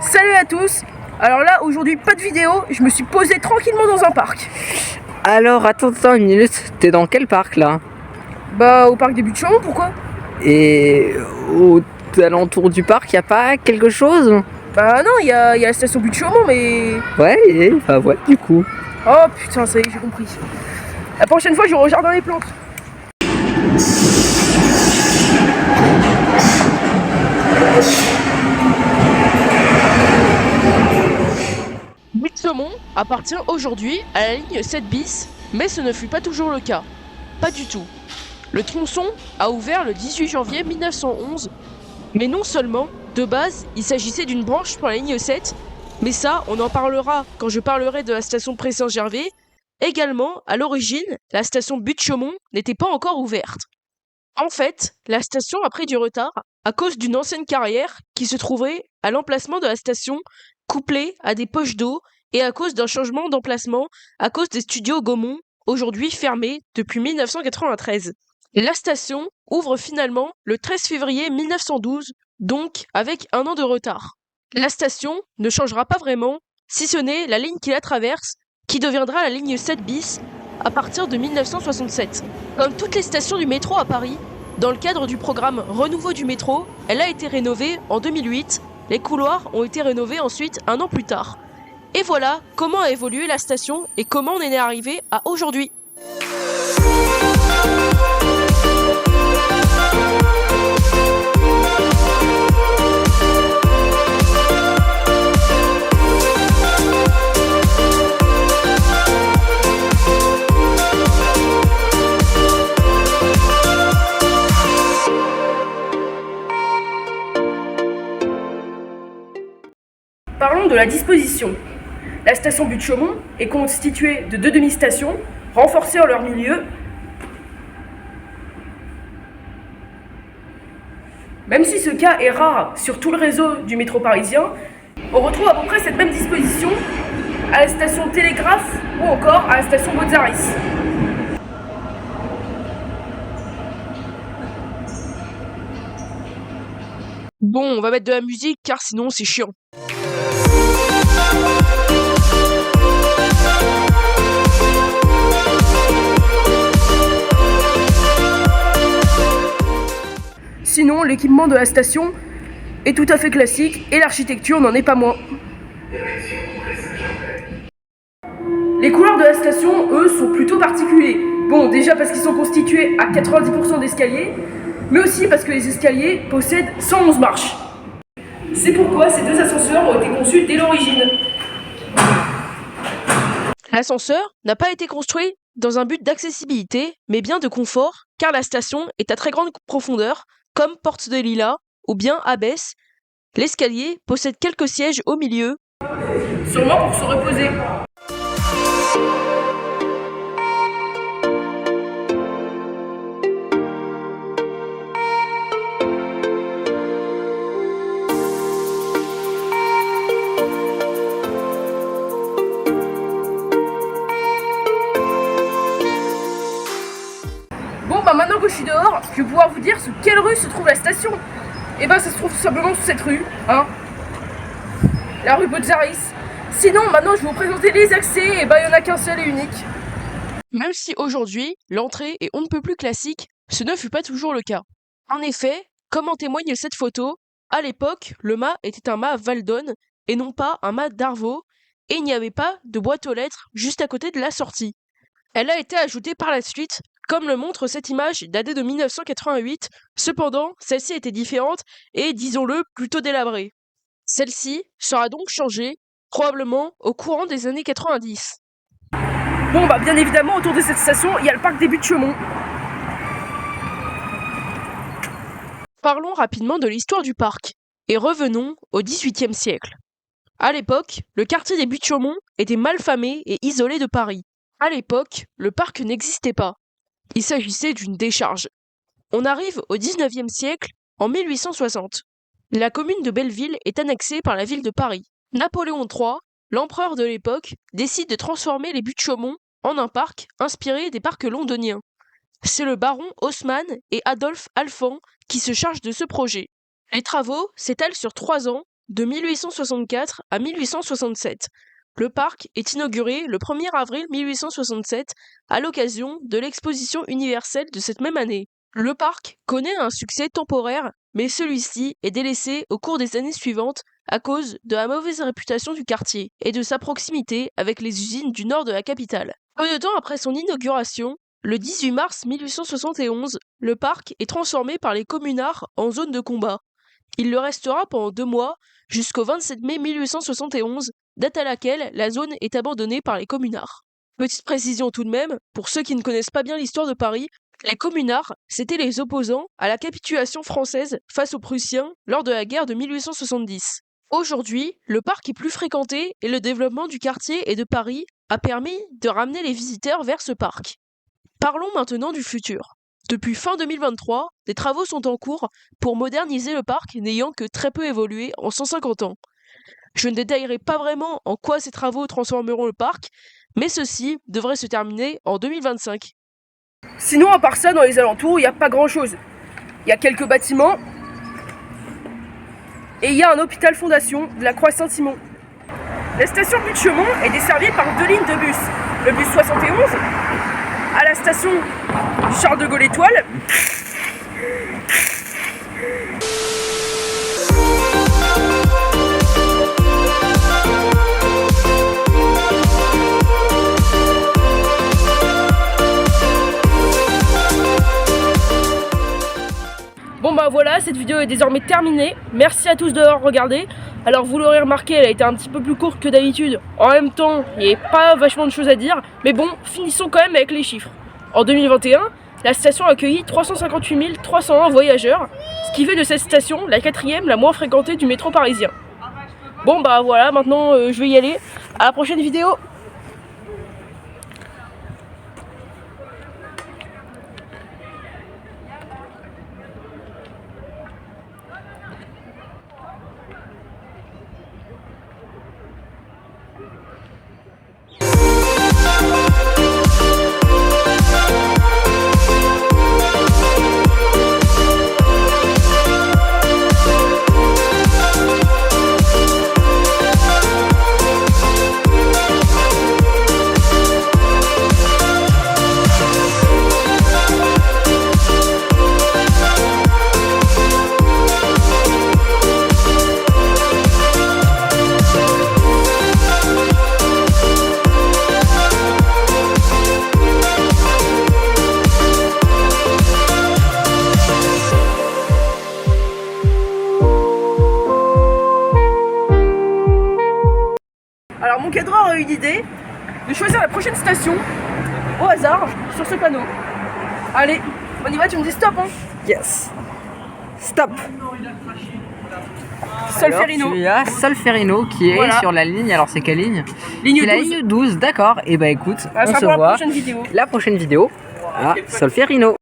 Salut à tous. Alors là, aujourd'hui, pas de vidéo, je me suis posé tranquillement dans un parc. Alors, attends une minute, t'es dans quel parc là? Bah, au parc des Buttes-Chaumont, pourquoi? Et aux alentours du parc, y a pas quelque chose? Bah non, il y a la station Buttes-Chaumont, mais... Ouais, du coup. Oh putain, ça y est, j'ai compris. La prochaine fois, je regarde dans les plantes. Buttes-Chaumont appartient aujourd'hui à la ligne 7 bis, mais ce ne fut pas toujours le cas. Pas du tout. Le tronçon a ouvert le 18 janvier 1911, mais non seulement, de base, il s'agissait d'une branche pour la ligne 7, mais ça, on en parlera quand je parlerai de la station Pré-Saint-Gervais. Également, à l'origine, la station Buttes-Chaumont n'était pas encore ouverte. En fait, la station a pris du retard à cause d'une ancienne carrière qui se trouvait à l'emplacement de la station, couplée à des poches d'eau, et à cause d'un changement d'emplacement à cause des studios Gaumont, aujourd'hui fermés depuis 1993. La station ouvre finalement le 13 février 1912, donc avec un an de retard. La station ne changera pas vraiment, si ce n'est la ligne qui la traverse, qui deviendra la ligne 7 bis à partir de 1967. Comme toutes les stations du métro à Paris, dans le cadre du programme Renouveau du métro, elle a été rénovée en 2008. Les couloirs ont été rénovés ensuite un an plus tard. Et voilà comment a évolué la station et comment on en est arrivé à aujourd'hui. Parlons de la disposition. La station Buttes-Chaumont est constituée de deux demi-stations, renforcées en leur milieu. Même si ce cas est rare sur tout le réseau du métro parisien, on retrouve à peu près cette même disposition à la station Télégraphe ou encore à la station Botzaris. Bon, on va mettre de la musique car sinon c'est chiant. Sinon, l'équipement de la station est tout à fait classique et l'architecture n'en est pas moins. Les couloirs de la station, eux, sont plutôt particuliers. Bon, déjà parce qu'ils sont constitués à 90% d'escaliers, mais aussi parce que les escaliers possèdent 111 marches. C'est pourquoi ces deux ascenseurs ont été conçus dès l'origine. L'ascenseur n'a pas été construit dans un but d'accessibilité, mais bien de confort, car la station est à très grande profondeur, comme Porte de Lilas ou bien Abbesse. L'escalier possède quelques sièges au milieu. Sûrement pour se reposer. Bon bah maintenant que je suis dehors, je vais pouvoir vous dire sous quelle rue se trouve la station. Et bah ça se trouve tout simplement sous cette rue, hein. La rue Botzaris. Sinon maintenant je vais vous présenter les accès, et bah il n'y en a qu'un seul et unique. Même si aujourd'hui, l'entrée est on ne peut plus classique, ce ne fut pas toujours le cas. En effet, comme en témoigne cette photo, à l'époque, le mât était un mât Valdonne et non pas un mât d'Arvaux, et il n'y avait pas de boîte aux lettres juste à côté de la sortie. Elle a été ajoutée par la suite, comme le montre cette image datée de 1988, cependant, celle-ci était différente et, disons-le, plutôt délabrée. Celle-ci sera donc changée, probablement au courant des années 90. Bon bah bien évidemment autour de cette station il y a le parc des Buttes-Chaumont. Parlons rapidement de l'histoire du parc, et revenons au XVIIIe siècle. À l'époque, le quartier des Buttes-Chaumont était mal famé et isolé de Paris. À l'époque, le parc n'existait pas. Il s'agissait d'une décharge. On arrive au XIXe siècle, en 1860. La commune de Belleville est annexée par la ville de Paris. Napoléon III, l'empereur de l'époque, décide de transformer les Buttes-Chaumont en un parc inspiré des parcs londoniens. C'est le baron Haussmann et Adolphe Alphand qui se chargent de ce projet. Les travaux s'étalent sur 3 ans de 1864 à 1867. Le parc est inauguré le 1er avril 1867 à l'occasion de l'exposition universelle de cette même année. Le parc connaît un succès temporaire, mais celui-ci est délaissé au cours des années suivantes à cause de la mauvaise réputation du quartier et de sa proximité avec les usines du nord de la capitale. Peu de temps après son inauguration, le 18 mars 1871, le parc est transformé par les communards en zone de combat. Il le restera pendant 2 mois, jusqu'au 27 mai 1871, date à laquelle la zone est abandonnée par les communards. Petite précision tout de même, pour ceux qui ne connaissent pas bien l'histoire de Paris, les communards, c'étaient les opposants à la capitulation française face aux Prussiens lors de la guerre de 1870. Aujourd'hui, le parc est plus fréquenté et le développement du quartier et de Paris a permis de ramener les visiteurs vers ce parc. Parlons maintenant du futur. Depuis fin 2023, des travaux sont en cours pour moderniser le parc n'ayant que très peu évolué en 150 ans. Je ne détaillerai pas vraiment en quoi ces travaux transformeront le parc, mais ceci devrait se terminer en 2025. Sinon, à part ça, dans les alentours, il n'y a pas grand-chose. Il y a quelques bâtiments et il y a un hôpital fondation de la Croix-Saint-Simon. La station Butte-Chaumont est desservie par 2 lignes de bus. Le bus 71 à la station Charles de Gaulle Étoile. Bon bah voilà, cette vidéo est désormais terminée. Merci à tous d'avoir regardé. Alors vous l'aurez remarqué, elle a été un petit peu plus courte que d'habitude. En même temps, il n'y a pas vachement de choses à dire. Mais bon, finissons quand même avec les chiffres. En 2021, la station a accueilli 358 301 voyageurs, ce qui fait de cette station la 4e la moins fréquentée du métro parisien. Bon bah voilà, maintenant je vais y aller. À la prochaine vidéo. Alors mon cadreur a eu une idée de choisir la prochaine station au hasard sur ce panneau. Allez, on y va, tu me dis stop hein. Yes. Stop. Solferino. Alors, tu as Solferino qui est Voilà. sur la ligne. Alors c'est quelle ligne? Ligne C'est la 12. ligne 12, d'accord. Et bah écoute, Ça on sera se pour la voit prochaine vidéo. la prochaine vidéo à Solferino.